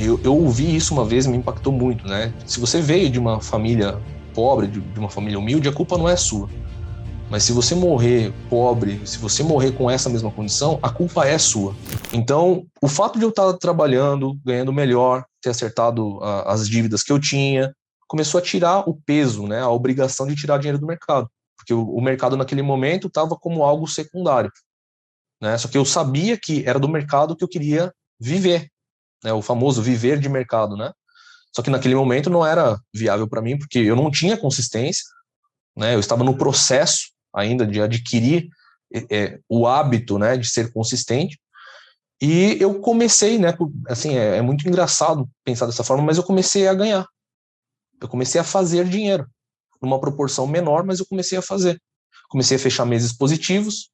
Eu ouvi isso uma vez e me impactou muito, né? Se você veio de uma família pobre, de uma família humilde, a culpa não é sua. Mas se você morrer pobre, se você morrer com essa mesma condição, a culpa é sua. Então, o fato de eu estar trabalhando, ganhando melhor, ter acertado as dívidas que eu tinha, começou a tirar o peso, né? A obrigação de tirar dinheiro do mercado. Porque o mercado naquele momento estava como algo secundário, né? Só que eu sabia que era do mercado que eu queria viver, né? O famoso viver de mercado, né? Só que naquele momento não era viável para mim, porque eu não tinha consistência, né? Eu estava no processo ainda de adquirir o hábito, né, de ser consistente. E eu comecei, né, assim, é muito engraçado pensar dessa forma, mas eu comecei a ganhar. Eu comecei a fazer dinheiro, numa proporção menor, mas eu comecei a fazer. Comecei a fechar meses positivos.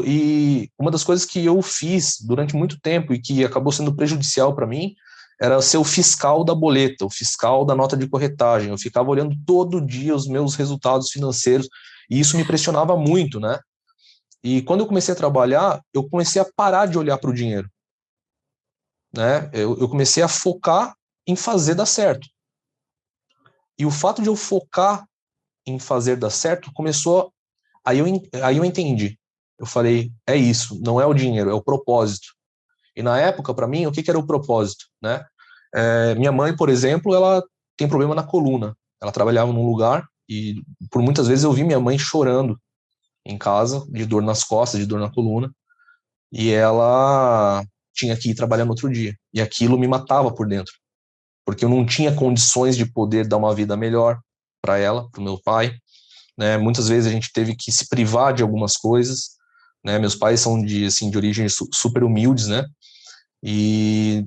E uma das coisas que eu fiz durante muito tempo e que acabou sendo prejudicial para mim era ser o fiscal da boleta, o fiscal da nota de corretagem. Eu ficava olhando todo dia os meus resultados financeiros e isso me pressionava muito, né? E quando eu comecei a trabalhar, eu comecei a parar de olhar para o dinheiro, né? Eu comecei a focar em fazer dar certo. E o fato de eu focar em fazer dar certo começou. Aí eu entendi. Eu falei, é isso, não é o dinheiro, é o propósito. E na época, para mim, o que era o propósito, né? Minha mãe, por exemplo, ela tem problema na coluna. Ela trabalhava num lugar e por muitas vezes eu vi minha mãe chorando em casa, de dor nas costas, de dor na coluna, e ela tinha que ir trabalhar no outro dia. E aquilo me matava por dentro, porque eu não tinha condições de poder dar uma vida melhor para ela, para o meu pai, né? Muitas vezes a gente teve que se privar de algumas coisas, né? Meus pais são de origem super humildes, né? E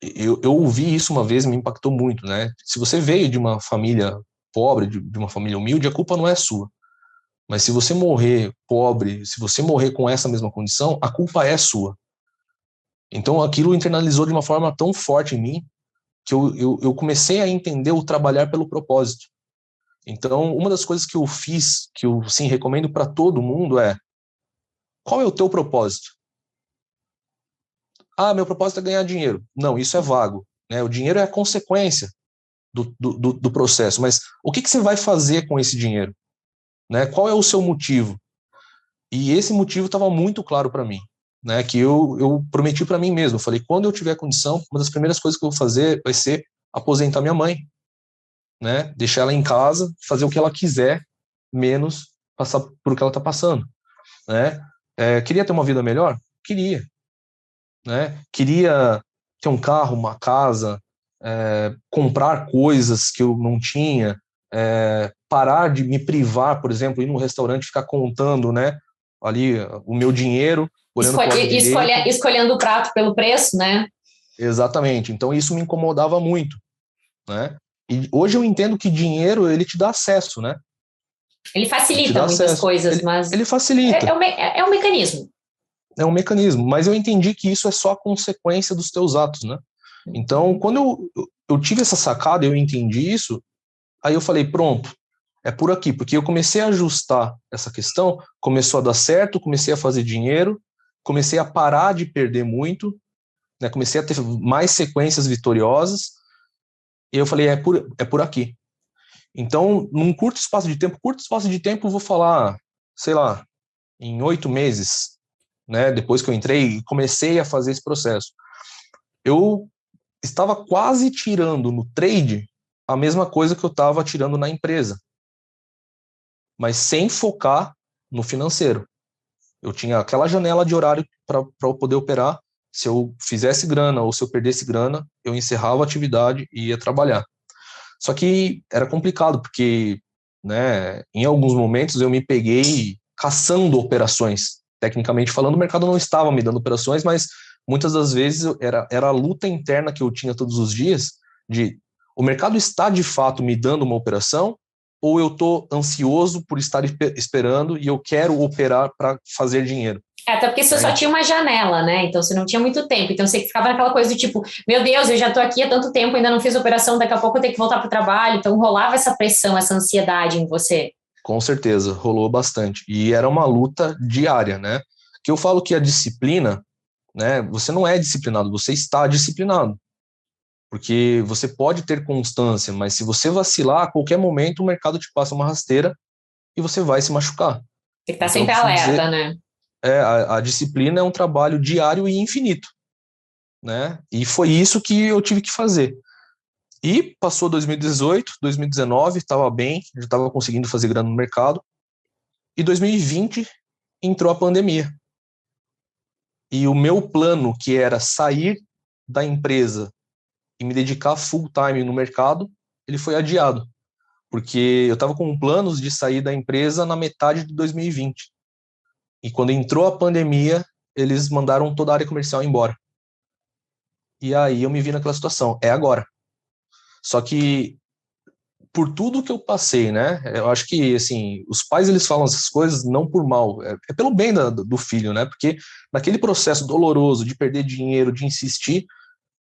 eu ouvi isso uma vez e me impactou muito, né? Se você veio de uma família pobre, de uma família humilde, a culpa não é sua. Mas se você morrer pobre, se você morrer com essa mesma condição, a culpa é sua. Então aquilo internalizou de uma forma tão forte em mim que eu comecei a entender o trabalhar pelo propósito. Então, uma das coisas que eu fiz, que eu sim recomendo para todo mundo é: qual é o teu propósito? Ah, meu propósito é ganhar dinheiro. Não, isso é vago, né? O dinheiro é a consequência do processo, mas o que você vai fazer com esse dinheiro? Né? Qual é o seu motivo? E esse motivo estava muito claro para mim, né? Que eu prometi para mim mesmo. Eu falei, quando eu tiver condição, uma das primeiras coisas que eu vou fazer vai ser aposentar minha mãe, né? Deixar ela em casa, fazer o que ela quiser, menos passar por o que ela está passando, né? Queria ter uma vida melhor? Queria, né? Queria ter um carro, uma casa, comprar coisas que eu não tinha, parar de me privar, por exemplo, ir num restaurante e ficar contando, né? Ali o meu dinheiro, olhando para o lado direito. Escolhendo o prato pelo preço, né? Exatamente. Então isso me incomodava muito, né? E hoje eu entendo que dinheiro ele te dá acesso, né? Ele Ele te facilita dá muitas acesso. coisas, Ele mas facilita. é um mecanismo. É um mecanismo. Mas eu entendi que isso é só a consequência dos teus atos, né? Então, quando eu tive essa sacada, eu entendi isso, aí eu falei, pronto, é por aqui, porque eu comecei a ajustar essa questão, começou a dar certo, comecei a fazer dinheiro, comecei a parar de perder muito, né? Comecei a ter mais sequências vitoriosas, e eu falei, é por aqui. Então, num curto espaço de tempo, eu vou falar, sei lá, em 8 meses, né? Depois que eu entrei e comecei a fazer esse processo. Eu estava quase tirando no trade a mesma coisa que eu estava tirando na empresa, mas sem focar no financeiro. Eu tinha aquela janela de horário para eu poder operar. Se eu fizesse grana ou se eu perdesse grana, eu encerrava a atividade e ia trabalhar. Só que era complicado, porque, né, em alguns momentos eu me peguei caçando operações. Tecnicamente falando, o mercado não estava me dando operações, mas muitas das vezes era a luta interna que eu tinha todos os dias de o mercado está de fato me dando uma operação ou eu estou ansioso por estar esperando e eu quero operar para fazer dinheiro. Até porque você só tinha uma janela, né? Então você não tinha muito tempo. Então você ficava naquela coisa do tipo, meu Deus, eu já tô aqui há tanto tempo, ainda não fiz operação, daqui a pouco eu tenho que voltar pro trabalho. Então rolava essa pressão, essa ansiedade em você. Com certeza, rolou bastante. E era uma luta diária, né? Que eu falo que a disciplina, né? Você não é disciplinado, você está disciplinado. Porque você pode ter constância, mas se você vacilar, a qualquer momento o mercado te passa uma rasteira e você vai se machucar. Tem que estar Então, eu sempre costumo alerta, dizer, né? a disciplina é um trabalho diário e infinito, né? E foi isso que eu tive que fazer. E passou 2018, 2019, estava bem, já estava conseguindo fazer grana no mercado. E 2020 entrou a pandemia. E o meu plano, que era sair da empresa e me dedicar full time no mercado, ele foi adiado. Porque eu estava com planos de sair da empresa na metade de 2020. E quando entrou a pandemia, eles mandaram toda a área comercial embora. E aí eu me vi naquela situação, é agora. Só que por tudo que eu passei, né? Eu acho que, assim, os pais, eles falam essas coisas não por mal, é pelo bem do filho, né? Porque naquele processo doloroso de perder dinheiro, de insistir,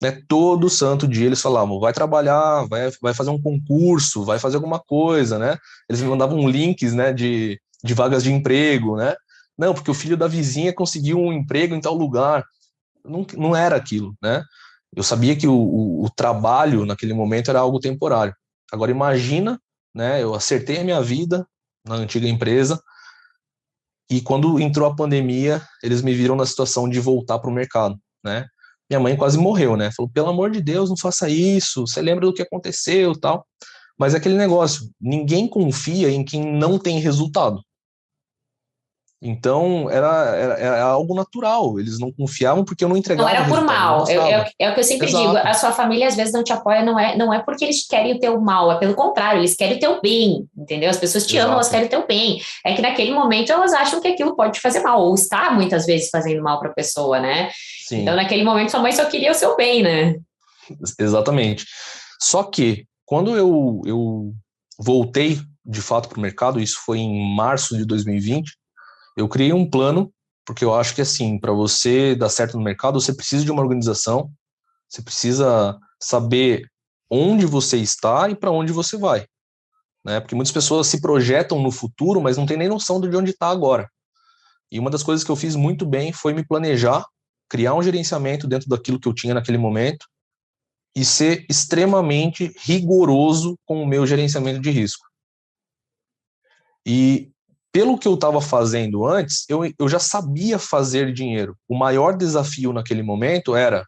né? Todo santo dia eles falavam, vai trabalhar, vai fazer um concurso, vai fazer alguma coisa, né? Eles me mandavam links, né, de vagas de emprego, né? Não, porque o filho da vizinha conseguiu um emprego em tal lugar. Não era aquilo, né? Eu sabia que o trabalho naquele momento era algo temporário. Agora imagina, né? Eu acertei a minha vida na antiga empresa e quando entrou a pandemia, eles me viram na situação de voltar para o mercado, né? Minha mãe quase morreu, né? Falou, pelo amor de Deus, não faça isso. Você lembra do que aconteceu, tal? Mas é aquele negócio, ninguém confia em quem não tem resultado. Então, era algo natural. Eles não confiavam porque eu não Não entregava era por resultado, eu não mal, mostrava. é o que eu sempre digo, Exato, a sua família às vezes não te apoia, não é porque eles querem o teu mal, é pelo contrário, eles querem o teu bem, entendeu? As pessoas te amam, elas exato. querem o teu bem. É que naquele momento elas acham que aquilo pode te fazer mal, ou está muitas vezes fazendo mal para a pessoa, né? Então, Sim, naquele momento, sua mãe só queria o seu bem, né? exatamente. Só que, quando eu voltei, de fato, para o mercado, isso foi em março de 2020, eu criei um plano, porque eu acho que, assim, para você dar certo no mercado, você precisa de uma organização, você precisa saber onde você está e para onde você vai, né? Porque muitas pessoas se projetam no futuro, mas não tem nem noção de onde está agora. E uma das coisas que eu fiz muito bem foi me planejar, criar um gerenciamento dentro daquilo que eu tinha naquele momento e ser extremamente rigoroso com o meu gerenciamento de risco. E pelo que eu estava fazendo antes, eu já sabia fazer dinheiro. O maior desafio naquele momento era: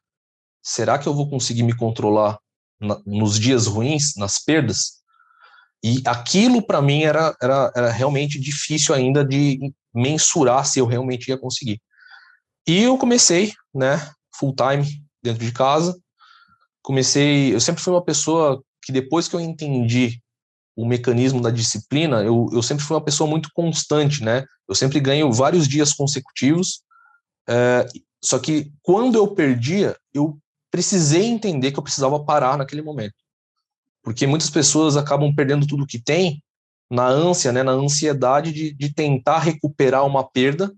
será que eu vou conseguir me controlar nos dias ruins, nas perdas? E aquilo para mim era realmente difícil ainda de mensurar se eu realmente ia conseguir. E eu comecei, né, full time dentro de casa. Eu sempre fui uma pessoa que depois que eu entendi o mecanismo da disciplina, eu sempre fui uma pessoa muito constante, né? Eu sempre ganho vários dias consecutivos, só que quando eu perdia, eu precisei entender que eu precisava parar naquele momento. Porque muitas pessoas acabam perdendo tudo que tem na ânsia, né, na ansiedade de tentar recuperar uma perda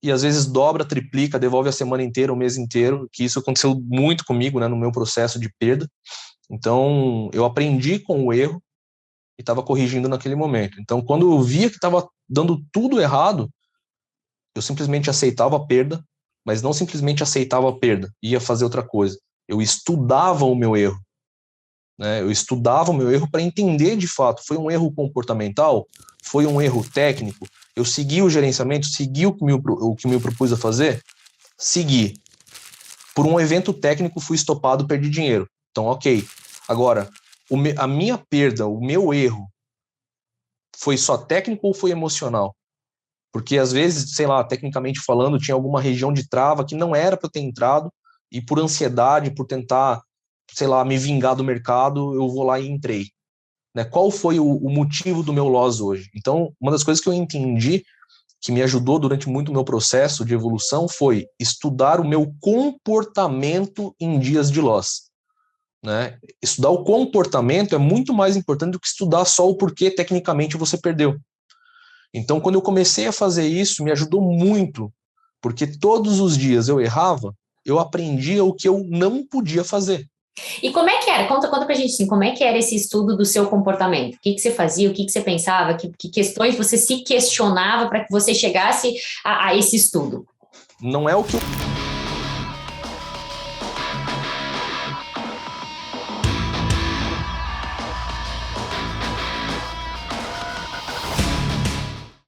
e às vezes dobra, triplica, devolve a semana inteira, o mês inteiro, que isso aconteceu muito comigo, né, no meu processo de perda. Então, eu aprendi com o erro e estava corrigindo naquele momento. Então, quando eu via que estava dando tudo errado, eu simplesmente aceitava a perda, mas não simplesmente aceitava a perda, ia fazer outra coisa. Eu estudava o meu erro, né? Eu estudava o meu erro para entender de fato, foi um erro comportamental? Foi um erro técnico? Eu segui o gerenciamento, segui o que me propus a fazer? Segui. Por um evento técnico, fui estopado, perdi dinheiro. Então, ok. Agora, a minha perda, o meu erro, foi só técnico ou foi emocional? Porque às vezes, sei lá, tecnicamente falando, tinha alguma região de trava que não era para eu ter entrado, e por ansiedade, por tentar, sei lá, me vingar do mercado, eu vou lá e entrei. Né? Qual foi o motivo do meu loss hoje? Então, uma das coisas que eu entendi, que me ajudou durante muito o meu processo de evolução, foi estudar o meu comportamento em dias de loss. Né? Estudar o comportamento é muito mais importante do que estudar só o porquê tecnicamente você perdeu. Então, quando eu comecei a fazer isso, me ajudou muito, porque todos os dias eu errava, eu aprendia o que eu não podia fazer. E como é que era? Conta pra gente assim, como é que era esse estudo do seu comportamento? O que você fazia, o que você pensava, que questões você se questionava para que você chegasse a esse estudo? Não é o que eu